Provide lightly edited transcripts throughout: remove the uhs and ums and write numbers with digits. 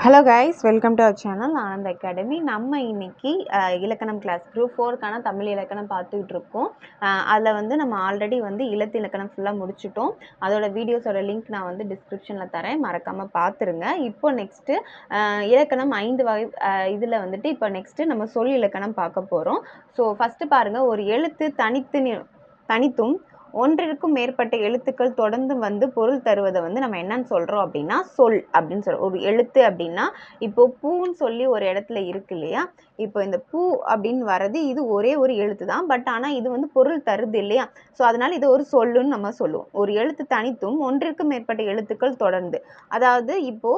Hello guys, welcome to our channel Anand academy. நம்ம இன்னைக்கு இலக்கணம் கிளாஸ் குரூப் 4க்கான தமிழ் இலக்கணம் பார்த்துக்கிட்டு இருக்கோம். அதில் வந்து நம்ம ஆல்ரெடி வந்து இலத்து இலக்கணம் ஃபுல்லாக முடிச்சிட்டோம். அதோட வீடியோஸோட லிங்க் நான் வந்து டிஸ்கிரிப்ஷனில் தரேன், மறக்காமல் பார்த்துருங்க. இப்போ நெக்ஸ்ட்டு இலக்கணம் 5 வகை இதில் வந்துட்டு இப்போ நெக்ஸ்ட்டு நம்ம சொல் இலக்கணம் பார்க்க போகிறோம். ஸோ ஃபஸ்ட்டு பாருங்கள், ஒரு எழுத்து தனித்தும் ஒன்றிற்கும் மேற்பட்ட எழுத்துக்கள் தொடர்ந்து வந்து பொருள் தருவதை வந்து நம்ம என்னன்னு சொல்கிறோம் அப்படின்னா சொல் அப்படின்னு சொல்கிறோம். ஒரு எழுத்து அப்படின்னா இப்போ பூன்னு சொல்லி ஒரு இடத்துல இருக்கு இல்லையா, இப்போ இந்த பூ அப்படின்னு வர்றது இது ஒரே ஒரு எழுத்து தான், பட் ஆனால் இது வந்து பொருள் தருது இல்லையா, ஸோ அதனால இது ஒரு சொல்லுன்னு நம்ம சொல்லுவோம். ஒரு எழுத்து தனித்தும் ஒன்றிற்கும் மேற்பட்ட எழுத்துக்கள் தொடர்ந்து, அதாவது இப்போ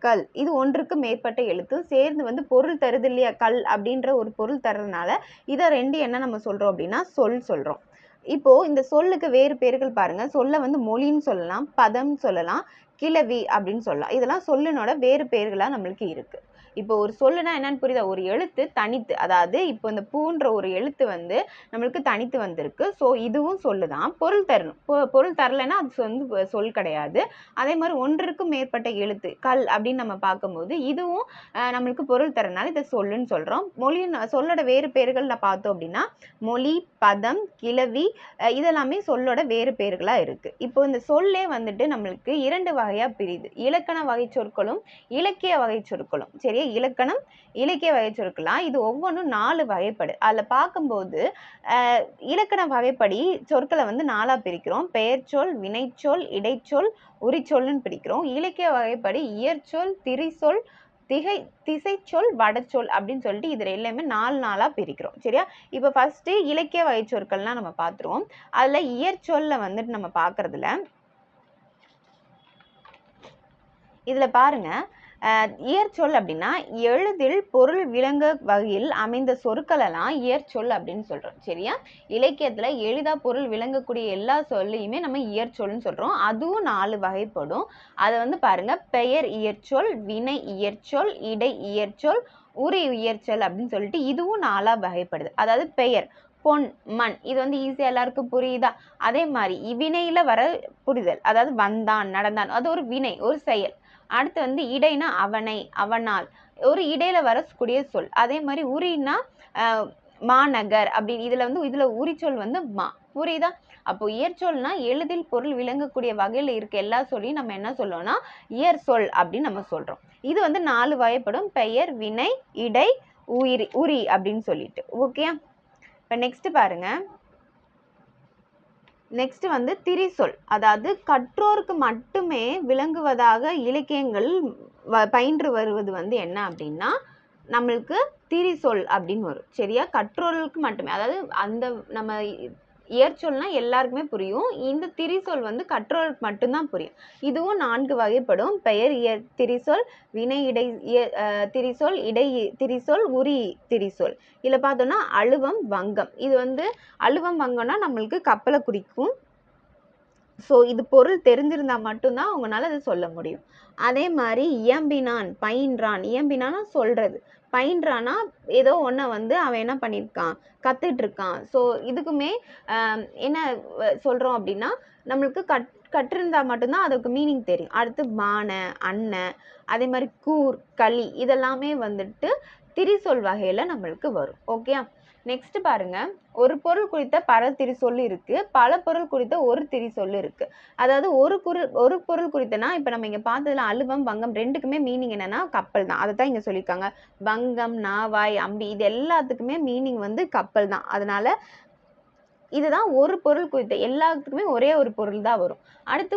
கல், இது ஒன்றுக்கு மேற்பட்ட எழுத்து சேர்ந்து வந்து பொருள் தருது இல்லையா, கல் அப்படின்ற ஒரு பொருள் தர்றதுனால இதை ரெண்டு என்ன நம்ம சொல்கிறோம் அப்படின்னா சொல் சொல்கிறோம். இப்போ இந்த சொல்லுக்கு வேறு பேர்கள் பாருங்க. சொல்ல வந்து மொழின்னு சொல்லலாம், பதம் சொல்லலாம், கிளவி அப்படின்னு சொல்லலாம். இதெல்லாம் சொல்லினோட வேறு பேர்களா நம்மளுக்கு இருக்கு. இப்போ ஒரு சொல்லுனா என்னன்னு புரியுதா, ஒரு எழுத்து தனித்து, அதாவது இப்போ இந்த பூன்ற ஒரு எழுத்து வந்து நம்மளுக்கு தனித்து வந்திருக்கு. ஸோ இதுவும் சொல்லுதான், பொருள் தரணும். பொருள் தரலைன்னா அது வந்து சொல் கிடையாது. அதே மாதிரி ஒன்றுக்கும் மேற்பட்ட எழுத்து கல் அப்படின்னு நம்ம பார்க்கும்போது இதுவும் நம்மளுக்கு பொருள் தரனால இதை சொல்லுன்னு சொல்றோம். மொழியின் சொல்லோட வேறு பேர்கள் பார்த்தோம் அப்படின்னா மொழி, பதம், கிளவி, இதெல்லாமே சொல்லோட வேறு பேர்களா இருக்கு. இப்போ இந்த சொல்லே வந்துட்டு நம்மளுக்கு 2 வகையா பிரியுது, இலக்கண வகை சொற்களும் இலக்கிய வகை சொற்களும். சரியா, இலக்கணம் இலக்கிய வகை சொற்களாம். இது ஒவ்வொன்றும் 4 வகைப்படு. அதில் பார்க்கும்போது இலக்கண வகைப்படி சொற்களை வந்து 4ஆக பிரிக்கிறோம். பெயர்ச்சொல், வினைச்சொல், இடைச்சொல், உரிச்சொல்னு பிரிக்கிறோம். இலக்கிய வகைப்படி இயற்சொல், திரிசொல், திசைச்சொல், வடச்சொல் அப்படின்னு சொல்லிட்டு இது எல்லாமே 4 பிரிக்கிறோம். சரியா, இப்போ ஃபர்ஸ்ட் இலக்கிய வகை சொற்கள்லாம் நம்ம பார்த்துருவோம். அதுல இயற்சொல்ல வந்துட்டு நம்ம பார்க்கறதுல இதுல பாருங்க, இயற்சொல் அப்படின்னா எளிதில் பொருள் விளங்க வகையில் அமைந்த சொற்களெல்லாம் இயற்சொல் அப்படின்னு சொல்றோம். சரியா, இலக்கியத்துல எளிதா பொருள் விளங்கக்கூடிய எல்லா சொல்லையுமே நம்ம இயற்சொல்னு சொல்றோம். அதுவும் 4 வகைப்படும். அதை வந்து பாருங்க, பெயர் இயற்சொல், வினை இயற்சொல், இடை இயற்சொல், உரி இயற்சொல் அப்படின்னு சொல்லிட்டு இதுவும் 4ஆ வகைப்படுது. அதாவது பெயர் பொன், மண், இது வந்து ஈஸியா எல்லாருக்கும் புரியுதா. அதே மாதிரி வினையில வர புரிதல், அதாவது வந்தான், நடந்தான், அது ஒரு வினை, ஒரு செயல். அடுத்து வந்து இடைனா அவனை, அவனால், ஒரு இடையில வரக்கூடிய சொல். அதே மாதிரி உரினா மாநகர் அப்படி, இதுல உரிச்சொல் வந்து மா, புரியுதா. அப்போ இயற்சொல்னா எளிதில் பொருள் விளங்கக்கூடிய வகையில இருக்க எல்லா சொல்லையும் நம்ம என்ன சொல்லுவோம்னா இயற் சொல் அப்படின்னு நம்ம சொல்றோம். இது வந்து 4 வகைப்படும், பெயர், வினை, இடை, உரி அப்படின்னு சொல்லிட்டு. ஓகே, இப்போ நெக்ஸ்ட் பாருங்க. நெக்ஸ்ட் வந்து திரிசொல், அதாவது கற்றோருக்கு மட்டுமே விளங்குவதாக இலக்கியங்கள் பயின்று வருவது வந்து என்ன அப்படின்னா நம்மளுக்கு திரிசொல் அப்படின்னு வரும். சரியா, கற்றோர்களுக்கு மட்டுமே, அதாவது அந்த நம்ம இயற்சொல்னா எல்லாருக்குமே புரியும், இந்த திரிசொல் வந்து கற்றோருக்கு மட்டும்தான் புரியும். இதுவும் 4 வகைப்படும், பெயர் திரிசொல், வினை இடை திரிசொல், இடை திரிசொல், உரி திரிசொல். இதில் பார்த்தோம்னா அழுவம், வங்கம், இது வந்து அழுவம் வங்கம்னா நம்மளுக்கு கப்பலை குறிக்கும். ஸோ இது பொருள் தெரிஞ்சிருந்தா மட்டும்தான் அவங்களால அதை சொல்ல முடியும். அதே மாதிரி இயம்பினான், பயின்றான், இயம்பினான்னா சொல்றது, பயின்றானா ஏதோ ஒன்றை வந்து அவன் என்ன பண்ணியிருக்கான், கத்துட்டு இருக்கான். ஸோ இதுக்குமே என்ன சொல்றோம் அப்படின்னா நம்மளுக்கு கற்றிருந்தா மட்டும்தான் அதுக்கு மீனிங் தெரியும். அடுத்து மான, அண்ணன், அதே மாதிரி கூர், களி, இதெல்லாமே வந்துட்டு திரிசொல் வகையில நம்மளுக்கு வரும். ஓகே, நெக்ஸ்ட் பாருங்க, ஒரு பொருள் குறித்த பல திரிசொல் இருக்கு, பல பொருள் குறித்த ஒரு திரிசொல் இருக்கு. அதாவது ஒரு பொருள் குறித்தனா இப்ப நம்ம இங்க பார்த்ததுல அழுவம், வங்கம் ரெண்டுக்குமே மீனிங் என்னன்னா கப்பல் தான். அதை தான் இங்க சொல்லியிருக்காங்க. வங்கம், நாவாய், அம்பி, இது எல்லாத்துக்குமே மீனிங் வந்து கப்பல் தான். அதனால இதுதான் ஒரு பொருள் குறித்த, எல்லாத்துக்குமே ஒரே ஒரு பொருள் தான் வரும். அடுத்து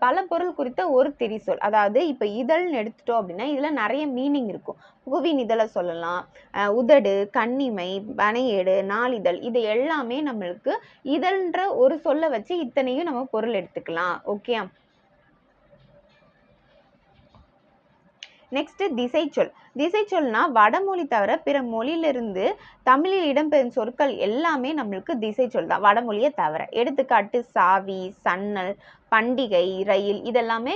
பல பொருள் குறித்த ஒரு திரிசொல், அதாவது இப்ப இதழ்னு எடுத்துட்டோம் அப்படின்னா இதுல நிறைய மீனிங் இருக்கும். புவின் இதழை சொல்லலாம், உதடு, கண்ணிமை, பனையேடு, நாளிதழ், இது எல்லாமே நம்மளுக்கு இதழ்ன்ற ஒரு சொல்ல வச்சு இத்தனையும் நம்ம பொருள் எடுத்துக்கலாம். ஓகே, நெக்ஸ்ட் திசைச்சொல். திசை சொல்னா வடமொழி தவிர பிற மொழியிலிருந்து தமிழில் இடம்பெறும் சொற்கள் எல்லாமே நம்மளுக்கு திசை சொல் தான், வடமொழியை தவிர. எடுத்துக்காட்டு சாவி, சன்னல், பண்டிகை, ரயில், இதெல்லாமே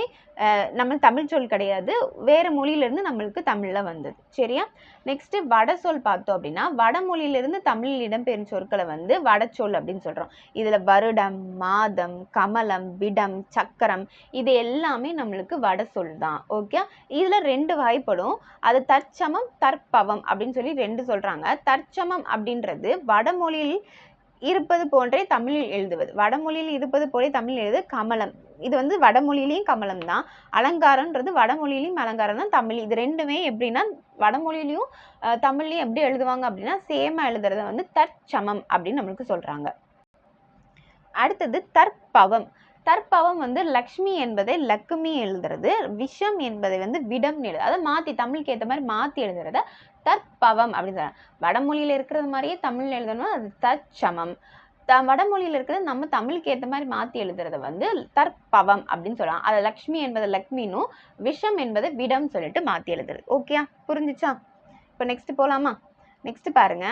நம்ம தமிழ் சொல் கிடையாது, வேறு மொழியிலிருந்து நம்மளுக்கு தமிழில் வந்தது. சரியா? நெக்ஸ்ட்டு வட சொல் பார்த்தோம் அப்படின்னா வடமொழியிலிருந்து தமிழில் இடம்பெறும் சொற்களை வந்து வடச்சொல் அப்படின்னு சொல்கிறோம். இதில் வருடம், மாதம், கமலம், விடம், சக்கரம், இது எல்லாமே நம்மளுக்கு வட சொல் தான். ஓகே, இதில் 2 வகைப்படும். அது தற்சமம், தற்பவம் அப்படின்னு சொல்லி 2 சொல்கிறாங்க. தற்சமம் அப்படின்றது வடமொழியில் இருப்பது போன்றே தமிழில் எழுதுவது. வடமொழியில் இருப்பது போலே தமிழில் எழுது கமலம். இது வந்து வடமொழியிலையும் கமலம் தான். அலங்காரம்ன்றது வடமொழியிலையும் அலங்காரம் தான் தமிழ். இது ரெண்டுமே எப்படின்னா வடமொழியிலையும் தமிழ்லையும் எப்படி எழுதுவாங்க அப்படின்னா சேமா எழுதுறத வந்து தற்சமம் அப்படின்னு நம்மளுக்கு சொல்றாங்க. அடுத்தது தற்பவம். தற்பவம் வந்து லக்ஷ்மி என்பதை லக்குமி எழுதுறது, விஷம் என்பதை வந்து விடம் எழுது, அதை மாற்றி தமிழுக்கு ஏற்ற மாதிரி மாற்றி எழுதுறத தற்பவம் அப்படின்னு சொல்றாங்க. வடமொழியில் இருக்கிறது மாதிரியே தமிழ் எழுதணும், அது தற்சமம். வடமொழியில் இருக்கிறது நம்ம தமிழுக்கு ஏற்ற மாதிரி மாற்றி எழுதுறத வந்து தற்பவம் அப்படின்னு சொல்லலாம். அதை லக்ஷ்மி என்பதை லக்மினும் விஷம் என்பதை விடம் சொல்லிட்டு மாற்றி எழுதுறது. ஓகே, புரிஞ்சிச்சா? இப்போ நெக்ஸ்ட் போகலாமா? நெக்ஸ்ட் பாருங்க.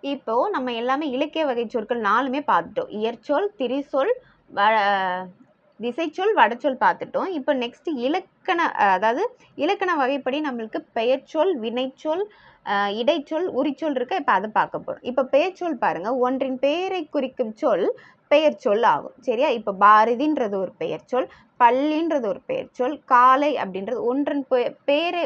இப்போ நம்ம எல்லாமே இலக்கிய வகை சொற்கள் 4மே பார்த்துட்டோம். இயற்சொல், திரிசொல், திசைச்சொல், வடச்சொல் பார்த்துட்டோம். இப்போ நெக்ஸ்ட் இலக்கண, அதாவது இலக்கண வகைப்படி நம்மளுக்கு பெயர்ச்சொல், வினைச்சொல், இடைச்சொல், உரிச்சொல் இருக்கு. இப்போ அதை பார்க்க போகிறோம். இப்போ பெயர்ச்சொல் பாருங்க, ஒன்றின் பெயரை குறிக்கும் சொல் பெயர் சொல் ஆகும். சரியா? இப்போ பாரதின்றது ஒரு பெயர் சொல், பள்ளின்றது ஒரு பெயர் சொல், காலை அப்படின்றது ஒன்றின் பெயரை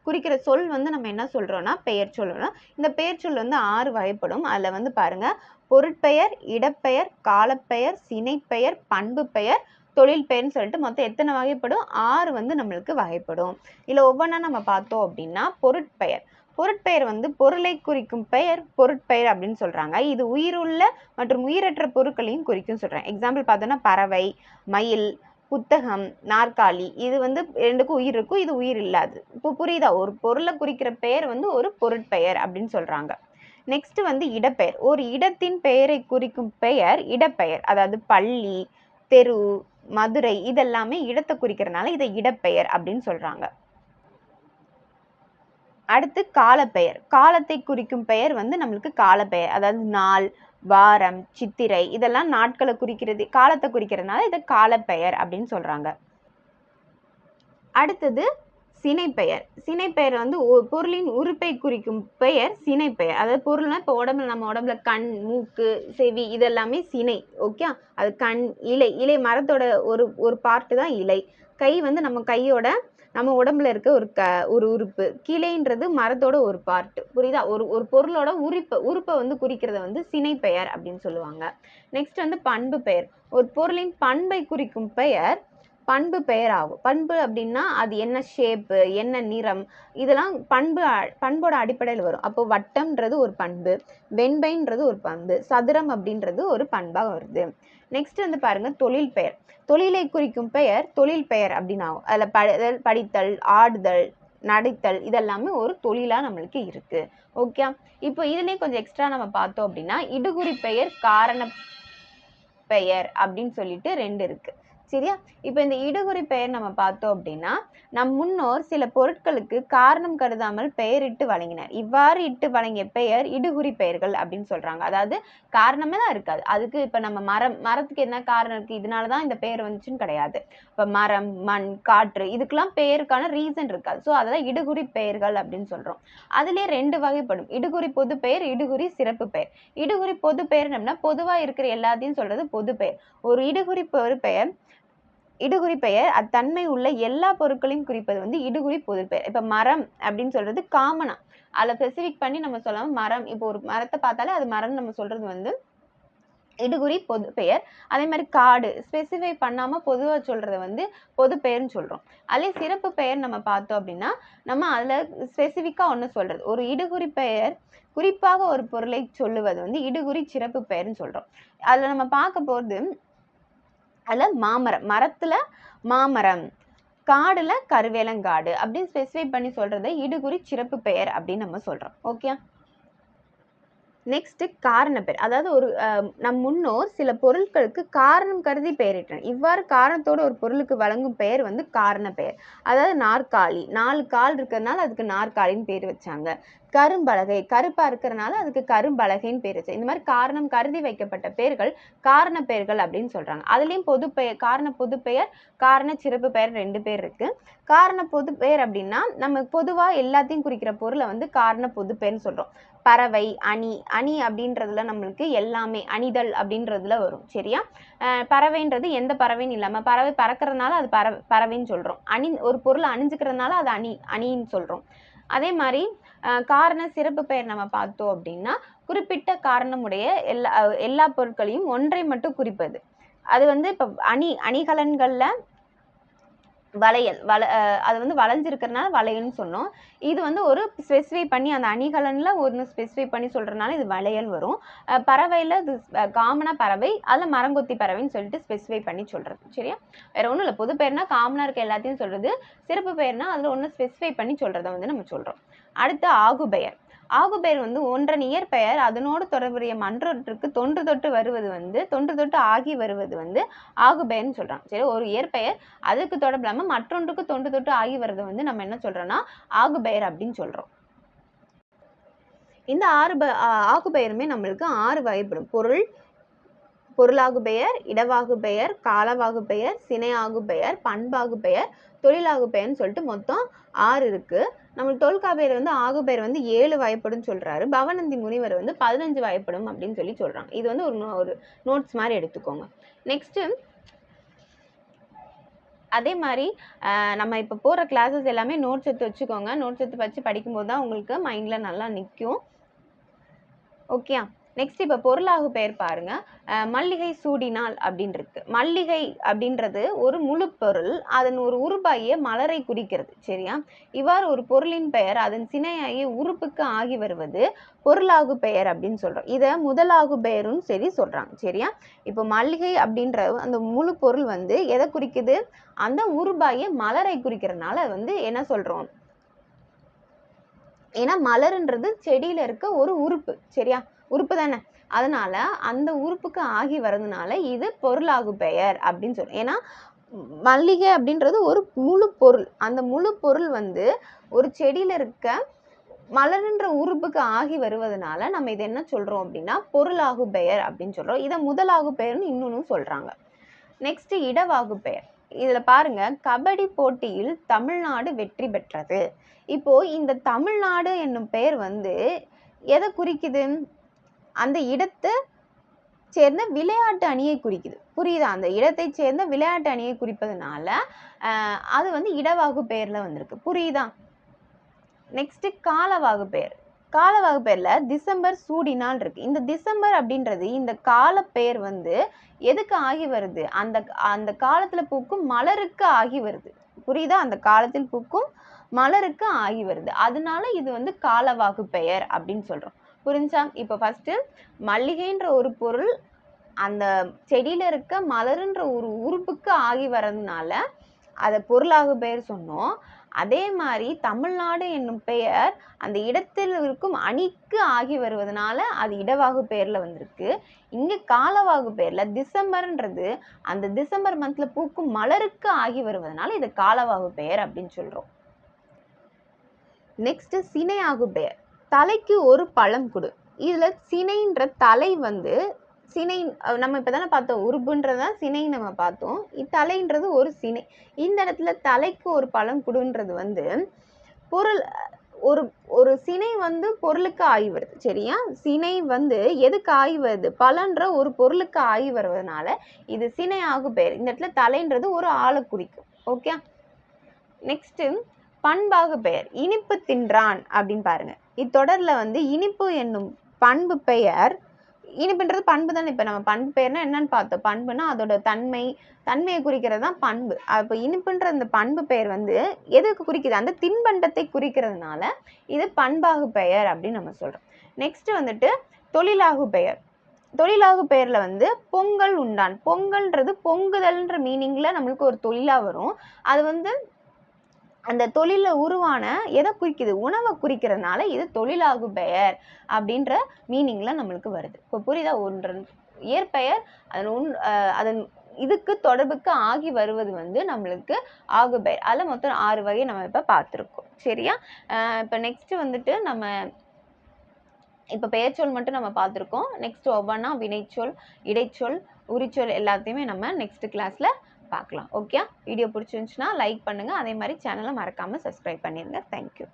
குறிக்கிற சொல் வந்து நம்ம என்ன சொல்றோம்னா பெயர் சொல்றோம்னா. இந்த பெயர் சொல் வந்து 6 வகைப்படும். அதில் வந்து பாருங்க, பொருட்பெயர், இடப்பெயர், காலப்பெயர், சினைப்பெயர், பண்பு பெயர், தொழில் பெயர்னு சொல்லிட்டு மொத்தம் எத்தனை வகைப்படும்? 6 வந்து நம்மளுக்கு வகைப்படும். இதில் ஒவ்வொன்றா நம்ம பார்த்தோம் அப்படின்னா பொருட்பெயர். பொருட்பெயர் வந்து பொருளை குறிக்கும் பெயர் பொருட்பெயர் அப்படின்னு சொல்றாங்க. இது உயிருள்ள மற்றும் உயிரற்ற பொருட்களையும் குறிக்கும் சொல்றாங்க. எக்ஸாம்பிள் பார்த்தோம்னா பறவை, மயில், புத்தகம், நாற்காலி, இது வந்து 2க்கும் உயிர் இருக்கும், இது உயிர் இல்லாது. இப்போ புரியுதா? ஒரு பொருளை குறிக்கிற பெயர் வந்து ஒரு பொருட்பெயர் அப்படின்னு சொல்றாங்க. நெக்ஸ்ட் வந்து இடப்பெயர். ஒரு இடத்தின் பெயரை குறிக்கும் பெயர் இடப்பெயர். அதாவது பள்ளி, தெரு, மதுரை, இதெல்லாமே இடத்தை குறிக்கிறதுனால இதை இடப்பெயர் அப்படின்னு சொல்றாங்க. அடுத்து காலப்பெயர். காலத்தை குறிக்கும் பெயர் வந்து நம்மளுக்கு காலப்பெயர். அதாவது நாள், வாரம், சித்திரை, இதெல்லாம் நாட்களை குறிக்கிறது, காலத்தை குறிக்கிறதுனால இதை காலப்பெயர் அப்படின்னு சொல்றாங்க. அடுத்தது சினைப்பெயர். சினைப்பெயர் வந்து பொருளின் உறுப்பை குறிக்கும் பெயர் சினைப்பெயர். அதாவது பொருள்னா இப்போ உடம்புல, நம்ம உடம்புல கண், மூக்கு, செவி, இதெல்லாமே சினை. ஓகே, அது கண், இலை, இலை மரத்தோட ஒரு பார்ட்டு தான் இலை. கை வந்து நம்ம கையோட, நம்ம உடம்புல இருக்க ஒரு உறுப்பு. கிளைன்றது மரத்தோட ஒரு பார்ட். புரியுதா? ஒரு பொருளோட உறுப்பை வந்து குறிக்கிறத வந்து சினைப்பெயர் அப்படின்னு சொல்லுவாங்க. நெக்ஸ்ட் வந்து பண்பு பெயர். ஒரு பொருளின் பண்பை குறிக்கும் பெயர் பண்பு பெயர் ஆகும். பண்பு அப்படின்னா அது என்ன ஷேப்பு, என்ன நிறம், இதெல்லாம் பண்போட அடிப்படையில் வரும். அப்போ வட்டம்ன்றது ஒரு பண்பு, வெண்பைன்றது ஒரு பண்பு, சதுரம் அப்படின்றது ஒரு பண்பாக வருது. நெக்ஸ்ட் வந்து பாருங்க தொழில் பெயர். தொழிலை குறிக்கும் பெயர் தொழில் பெயர் அப்படின்னு ஆகும். அதில் படித்தல், ஆடுதல், நடித்தல், இதெல்லாமே ஒரு தொழிலா நம்மளுக்கு இருக்கு. ஓகே, இப்போ இதுலயே கொஞ்சம் எக்ஸ்ட்ரா நம்ம பார்த்தோம் அப்படின்னா இடுகுறி பெயர், காரண பெயர் அப்படின்னு சொல்லிட்டு 2 இருக்கு. சரியா? இப்போ இந்த இடுகுறி பெயர் நம்ம பார்த்தோம் அப்படின்னா, நம் முன்னோர் சில பொருட்களுக்கு காரணம் கருதாமல் பெயரிட்டு வழங்கினர். இவ்வாறு இட்டு வழங்கிய பெயர் இடுகுறி பெயர்கள் அப்படின்னு சொல்றாங்க. அதாவது காரணமே தான் இருக்காது. அதுக்கு இப்போ நம்ம மரத்துக்கு என்ன காரணம் இருக்கு, இதனாலதான் இந்த பெயர் வந்துச்சுன்னு கிடையாது. இப்போ மரம், மண், காற்று, இதுக்கெல்லாம் பெயருக்கான ரீசன் இருக்காது. ஸோ அதெல்லாம் இடுகுறி பெயர்கள் அப்படின்னு சொல்றோம். அதுலயே 2 வகைப்படும். இடுகுறி பொது பெயர், இடுகுறி சிறப்பு பெயர். இடுகுறி பொது பெயர் அப்படின்னா பொதுவா இருக்கிற எல்லாத்தையும் சொல்றது பொது பெயர். ஒரு இடுகுறி பெயர் அத்தன்மை உள்ள எல்லா பொருட்களையும் குறிப்பது வந்து இடுகுறி பொது பெயர். இப்ப மரம் அப்படின்னு சொல்றது காமனா, அதுல ஸ்பெசிபிக் பண்ணி நம்ம சொல்லாம மரம், இப்போ ஒரு மரத்தை பார்த்தாலே அது மரம் நம்ம சொல்றது வந்து இடுகுறி பொது பெயர். அதே மாதிரி காடு ஸ்பெசிஃபை பண்ணாம பொதுவா சொல்றது வந்து பொது பெயர்னு சொல்றோம். அதே சிறப்பு பெயர் நம்ம பார்த்தோம் அப்படின்னா நம்ம அதுல ஸ்பெசிஃபிக்கா ஒண்ணு சொல்றது. ஒரு இடுகுறி பெயர் குறிப்பாக ஒரு பொருளை சொல்லுவது வந்து இடுகுறி சிறப்பு பெயர்னு சொல்றோம். அதுல நம்ம பார்க்க போறது, அதுல மாமரம், மரத்துல மாமரம், காடுல கருவேலங்காடு அப்படின்னு ஸ்பெசிஃபை பண்ணி சொல்றதை இடுகுறி சிறப்பு பெயர் அப்படின்னு நம்ம சொல்றோம். ஓகே, நெக்ஸ்ட் காரணப்பெயர். அதாவது ஒரு நம் முன்னோர் சில பொருட்களுக்கு காரணம் கருதி பெயரிட்டனர். இவ்வாறு காரணத்தோட ஒரு பொருளுக்கு வழங்கும் பெயர் வந்து காரணப்பெயர். அதாவது நாற்காலி, 4 கால் இருக்கிறதுனால அதுக்கு நாற்காலின்னு பேர் வச்சாங்க. கரும்பலகை, கருப்பா இருக்கிறதுனால அதுக்கு கரும்பலகைன்னு பேர் வச்சாங்க. இந்த மாதிரி காரணம் கருதி வைக்கப்பட்ட பெயர்கள் காரண பெயர்கள் அப்படின்னு சொல்றாங்க. அதுலயும் பொதுப்பெயர், காரண பொதுப்பெயர், காரண சிறப்பு பெயர் 2 பேர் இருக்கு. காரண பொதுப்பெயர் அப்படின்னா நம்ம பொதுவா எல்லாத்தையும் குறிக்கிற பொருளை வந்து காரண பொதுப்பெயர்னு சொல்றோம். பறவை, அணி, அணி அப்படின்றதுல நம்மளுக்கு எல்லாமே அணிதல் அப்படின்றதுல வரும். சரியா? பறவைன்றது எந்த பறவைன்னு இல்லாம பறவை பறக்கிறதுனால அது பறவைன்னு சொல்றோம். ஒரு பொருளை அணிஞ்சுக்கிறதுனால அது அணின்னு சொல்றோம். அதே மாதிரி காரண சிறப்பு பெயர் நம்ம பார்த்தோம் அப்படின்னா குறிப்பிட்ட காரணமுடைய எல்லா பொருட்களையும் ஒன்றை மட்டும் குறிப்பது. அது வந்து இப்ப அணிகலன்கள்ல வளையல் அது வந்து வளைஞ்சிருக்கிறதுனால வளையல்னு சொன்னோம். இது வந்து ஒரு ஸ்பெசிஃபை பண்ணி அந்த அணிகலன்ல ஒன்று ஸ்பெசிஃபை பண்ணி சொல்றதுனால இது வளையல் வரும். பறவையில் இது காமனா பறவை, அதில் மரங்கொத்தி பறவைன்னு சொல்லிட்டு ஸ்பெசிஃபை பண்ணி சொல்றது. சரியா? வேற ஒன்றும் இல்லை. பொது பெயர்னா காமனா இருக்க எல்லாத்தையும் சொல்றது. சிறப்பு பெயர்னா அதில் ஒன்று ஸ்பெசிஃபை பண்ணி சொல்றதை வந்து நம்ம சொல்றோம். அடுத்து ஆகுபெயர். ஆகுபெயர் வந்து ஒன்றன் இயற்பெயர் அதனோடு தொடர்புடைய மன்றொற்றுக்கு தொன்று தொட்டு ஆகி வருவது வந்து ஆகுபெயர்னு சொல்றாங்க. சரி, ஒரு இயற்பெயர் அதுக்கு தொடர்பு இல்லாம மற்றொன்றுக்கு தொன்று தொட்டு ஆகி வருது வந்து நம்ம என்ன சொல்றோம்னா ஆகுபெயர் அப்படின்னு சொல்றோம். இந்த ஆகுபெயருமே நம்மளுக்கு 6 வகைப்படும். பொருளாகுபெயர், இடவாகுபெயர், காலவாகுபெயர், சினையாகுபெயர், பண்பாகுபெயர், தொழிலாகுபெயர்னு சொல்லிட்டு மொத்தம் 6 இருக்கு. நம்மளுக்கு தொல்காப்பியர் வந்து ஆகுபெயர் வந்து 7 வகைப்படும் சொல்றாரு. பவனந்தி முனிவர் வந்து 15 வகைப்படும் அப்படின்னு சொல்லி சொல்றாங்க. இது வந்து ஒரு நோட்ஸ் மாதிரி எடுத்துக்கோங்க. நெக்ஸ்ட் அதே மாதிரி நம்ம இப்போ போகிற கிளாஸஸ் எல்லாமே நோட்ஸ் எடுத்து வச்சுக்கோங்க. நோட்ஸ் எடுத்து வச்சு படிக்கும்போது தான் உங்களுக்கு மைண்டில் நல்லா நிற்கும். ஓகே. நெக்ஸ்ட் இப்போ பொருளாகு பெயர் பாருங்க. மல்லிகை சூடினால் அப்படின்னு இருக்கு. மல்லிகை அப்படின்றது ஒரு முழு பொருள். அதன் ஒரு உருபாகிய மலரை குறிக்கிறது. சரியா? இவ்வாறு ஒரு பொருளின் பெயர் அதன் சினையாகிய உறுப்புக்கு ஆகி வருவது பொருளாகு பெயர் அப்படின்னு சொல்றோம். இதை முதலாகு பெயரும் சரி சொல்றாங்க. சரியா? இப்போ மல்லிகை அப்படின்ற அந்த முழு பொருள் வந்து எதை குறிக்குது? அந்த உருபாகிய மலரை குறிக்கிறதுனால வந்து என்ன சொல்றோம்? ஏன்னா மலருன்றது செடியில இருக்க ஒரு உறுப்பு. சரியா? உறுப்பு தானே? அதனால அந்த உறுப்புக்கு ஆகி வர்றதுனால இது பொருளாகு பெயர் அப்படின்னு சொல்றோம். ஏன்னா மல்லிகை அப்படின்றது ஒரு முழு பொருள். அந்த முழு பொருள் வந்து ஒரு செடியில இருக்க மலருன்ற உறுப்புக்கு ஆகி வருவதனால நம்ம இதை என்ன சொல்றோம் அப்படின்னா பொருளாகு பெயர் அப்படின்னு சொல்றோம். இதை முதலாகு பெயர்னு இன்னொன்னு சொல்றாங்க. நெக்ஸ்ட் இடவாகு பெயர். இதுல பாருங்க, கபடி போட்டியில் தமிழ்நாடு வெற்றி பெற்றது. இப்போ இந்த தமிழ்நாடு என்னும் பெயர் வந்து எதை குறிக்குது? அந்த இடத்தை சேர்ந்த விளையாட்டு அணியை குறிக்குது. புரியுதா? அந்த இடத்தை சேர்ந்த விளையாட்டு அணியை குறிப்பதனால அது வந்து இடவாகு பெயர்ல வந்திருக்கு. புரியுதா? நெக்ஸ்ட் காலவாகு பெயர். காலவாகு பெயர்ல டிசம்பர் சூடினால் இருக்கு. இந்த டிசம்பர் அப்படின்றது இந்த கால பெயர் வந்து எதுக்கு ஆகி வருது? அந்த காலத்துல பூக்கும் மலருக்கு ஆகி வருது. புரியுதா? அந்த காலத்தில் பூக்கும் மலருக்கு ஆகி வருது. அதனால இது வந்து காலவாகு பெயர் அப்படின்னு சொல்றோம். புரிஞ்சா? இப்போ ஃபர்ஸ்ட் மல்லிகைன்ற ஒரு பொருள் அந்த செடியில இருக்க மலருன்ற ஒரு உறுப்புக்கு ஆகி வர்றதுனால அதை பொருளாகு பெயர் சொன்னோம். அதே மாதிரி தமிழ்நாடு என்னும் பெயர் அந்த இடத்தில் இருக்கும் அணிக்கு ஆகி வருவதனால அது இடவாகு பெயர்ல வந்திருக்கு. இங்க காலவாகு பெயர்ல டிசம்பர்ன்றது அந்த டிசம்பர் மந்த்ல பூக்கும் மலருக்கு ஆகி வருவதனால இது காலவாகு பெயர் அப்படின்னு சொல்றோம். நெக்ஸ்ட் சினையாகு பெயர். தலைக்கு ஒரு பழம் கொடு. இதுல சினைன்ற தலை வந்து சினை நம்ம இப்பதானே பார்த்தோம். உறுப்புன்றதான் சினை நம்ம பார்த்தோம். தலைன்றது ஒரு சினை. இந்த இடத்துல தலைக்கு ஒரு பழம் கொடுன்றது வந்து பொருள் ஒரு சினை வந்து பொருளுக்கு ஆகி வருது. சரியா? சினை வந்து எதுக்கு ஆகி வருது? பலன்ற ஒரு பொருளுக்கு ஆகி வருவதனால இது சினையாகு பெயர். இந்த இடத்துல தலைன்றது ஒரு ஆளை குறிக்கும். ஓகே. நெக்ஸ்ட் பண்பாகு பெயர். இனிப்பு தின்றான் அப்படின்னு பாருங்க. இத்தொடர்ல வந்து இனிப்பு என்னும் பண்பு பெயர், இனிப்புன்றது பண்பு தானே. இப்ப நம்ம பண்பு பெயர்னா என்னன்னு பார்த்தோம். பண்புனா அதோட தன்மையை குறிக்கிறது தான் பண்பு. அப்ப இனிப்புன்ற அந்த பண்பு பெயர் வந்து எதுக்கு குறிக்குது? அந்த தின்பண்டத்தை குறிக்கிறதுனால இது பண்பாகு பெயர் அப்படின்னு நம்ம சொல்றோம். நெக்ஸ்ட் வந்துட்டு தொழிலாகு பெயர். தொழிலாகு பெயர்ல வந்து பொங்கல் உண்டான். பொங்கல்ன்றது பொங்குதல்ன்ற மீனிங்ல நம்மளுக்கு ஒரு தொழிலா வரும். அது வந்து அந்த தொழில உருவான எதை குறிக்குது? உணவை குறிக்கிறதுனால இது தொழிலாகு பெயர் அப்படின்ற மீனிங்ல நம்மளுக்கு வருது. இப்போ புரியுதா? ஒன்றன் இயற்பெயர் அதன் இதுக்கு தொடர்புக்கு ஆகி வருவது வந்து நம்மளுக்கு ஆகுபெயர். அதில் மொத்தம் 6 வகை நம்ம இப்போ பார்த்துருக்கோம். சரியா? இப்போ நெக்ஸ்ட் வந்துட்டு நம்ம இப்போ பெயர்ச்சொல் மட்டும் நம்ம பார்த்துருக்கோம். நெக்ஸ்ட் ஒவ்வொன்றா வினைச்சொல், இடைச்சொல், உரிச்சொல் எல்லாத்தையுமே நம்ம நெக்ஸ்ட் கிளாஸ்ல பார்க்கலாம். ஓகே? வீடியோ பிடிச்சிருந்துச்சுன்னா லைக் பண்ணுங்க. அதே மாதிரி சேனலை மறக்காம சப்ஸ்கிரைப் பண்ணிருங்க. தேங்க்யூ.